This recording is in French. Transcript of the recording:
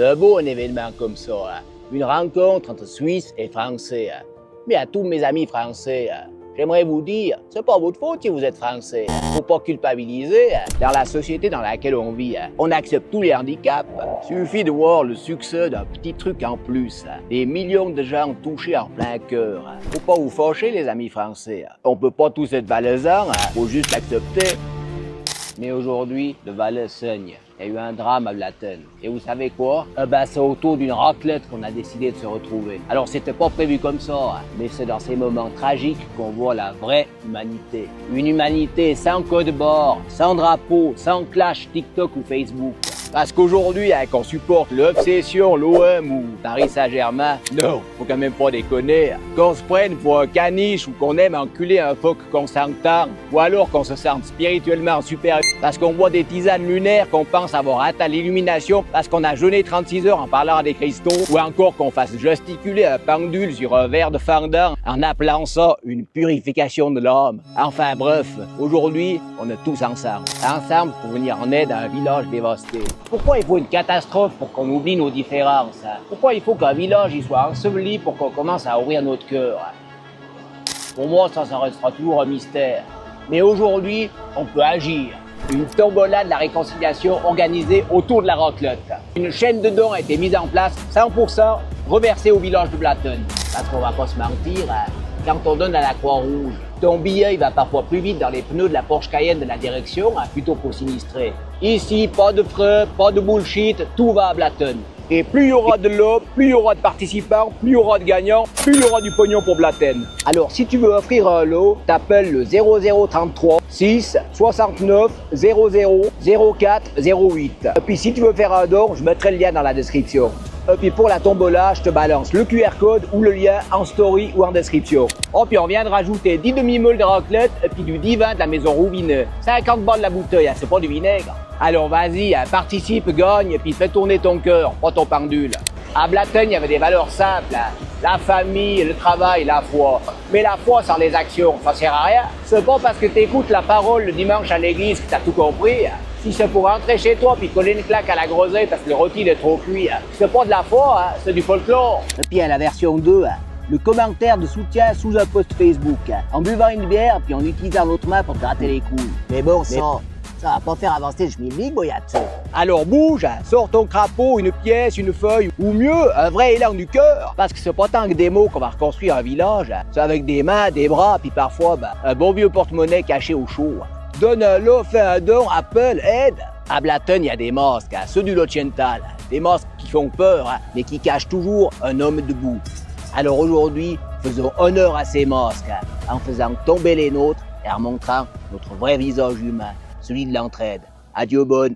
C'est beau un événement comme ça, hein. Une rencontre entre Suisses et Français. Hein. Mais à tous mes amis français, hein, j'aimerais vous dire, c'est pas votre faute si vous êtes français. Faut pas culpabiliser. Hein. Dans la société dans laquelle on vit, hein, on accepte tous les handicaps. Hein. Suffit de voir le succès d'un petit truc en plus. Hein. Des millions de gens touchés en plein cœur. Hein. Faut pas vous fâcher les amis français. Hein. On peut pas tous être valaisants, hein. Faut juste l'accepter. Mais aujourd'hui, le Valais saigne. Il y a eu un drame à Blatten. Et vous savez quoi? C'est autour d'une raclette qu'on a décidé de se retrouver. Alors c'était pas prévu comme ça, hein, mais c'est dans ces moments tragiques qu'on voit la vraie humanité. Une humanité sans code barre, sans drapeau, sans clash TikTok ou Facebook. Parce qu'aujourd'hui, hein, qu'on supporte l'obsession, l'OM ou Paris Saint-Germain, non, faut quand même pas déconner. Qu'on se prenne pour un caniche ou qu'on aime enculer un phoque qu'on s'entend, ou alors qu'on se sente spirituellement supérieur parce qu'on voit des tisanes lunaires qu'on pense avoir atteint l'illumination parce qu'on a jeûné 36 heures en parlant à des cristaux, ou encore qu'on fasse gesticuler un pendule sur un verre de fendant en appelant ça une purification de l'âme. Enfin bref, aujourd'hui, on est tous ensemble pour venir en aide à un village dévasté. Pourquoi il faut une catastrophe pour qu'on oublie nos différences? Hein? Pourquoi il faut qu'un village y soit enseveli pour qu'on commence à ouvrir notre cœur? Hein? Pour moi, ça restera toujours un mystère. Mais aujourd'hui, on peut agir. Une tombola de la réconciliation organisée autour de la raclette. Une chaîne de dons a été mise en place, 100% reversée au village de Blatten. Parce qu'on va pas se mentir, hein, quand on donne à la Croix-Rouge, ton billet il va parfois plus vite dans les pneus de la Porsche Cayenne de la direction, hein, plutôt qu'au sinistré. Ici, pas de frais, pas de bullshit, tout va à Blatten. Et plus il y aura de l'eau, plus il y aura de participants, plus il y aura de gagnants, plus il y aura du pognon pour Blatten. Alors si tu veux offrir un lot, t'appelles le 0033 6 69 00 04 08. Et puis si tu veux faire un don, je mettrai le lien dans la description. Et puis pour la tombola, je te balance le QR code ou le lien en story ou en description. Oh, puis on vient de rajouter 10 demi-moules de raclette et puis du divin de la maison Rouvineux. 50 balles la bouteille, hein, c'est pas du vinaigre. Alors vas-y, hein, participe, gagne et puis fais tourner ton cœur, pas ton pendule. À Blatten, il y avait des valeurs simples, hein. La famille, le travail, la foi. Mais la foi sans les actions, ça sert à rien. C'est pas parce que t'écoutes la parole le dimanche à l'église que t'as tout compris. Hein. Si c'est pour rentrer chez toi puis coller une claque à la groseille parce que le rôti est trop cuit, hein. C'est pas de la foi, hein, c'est du folklore. Et puis à la version 2, hein, le commentaire de soutien sous un post Facebook, hein, en buvant une bière puis en utilisant l'autre main pour te gratter les couilles. Mais bon, ça va pas faire avancer le schmilblick, boyatso. Alors bouge, hein, sors ton crapaud, une pièce, une feuille, ou mieux, un vrai élan du cœur. Parce que c'est pas tant que des mots qu'on va reconstruire un village, hein. C'est avec des mains, des bras, puis parfois un bon vieux porte-monnaie caché au chaud. Hein. Donne un lot, fais un don, appelle, aide. À Blatten, il y a des masques, hein, ceux du Lociental. Des masques qui font peur, hein, mais qui cachent toujours un homme debout. Alors aujourd'hui, faisons honneur à ces masques, hein, en faisant tomber les nôtres et en montrant notre vrai visage humain, celui de l'entraide. Adieu bonne.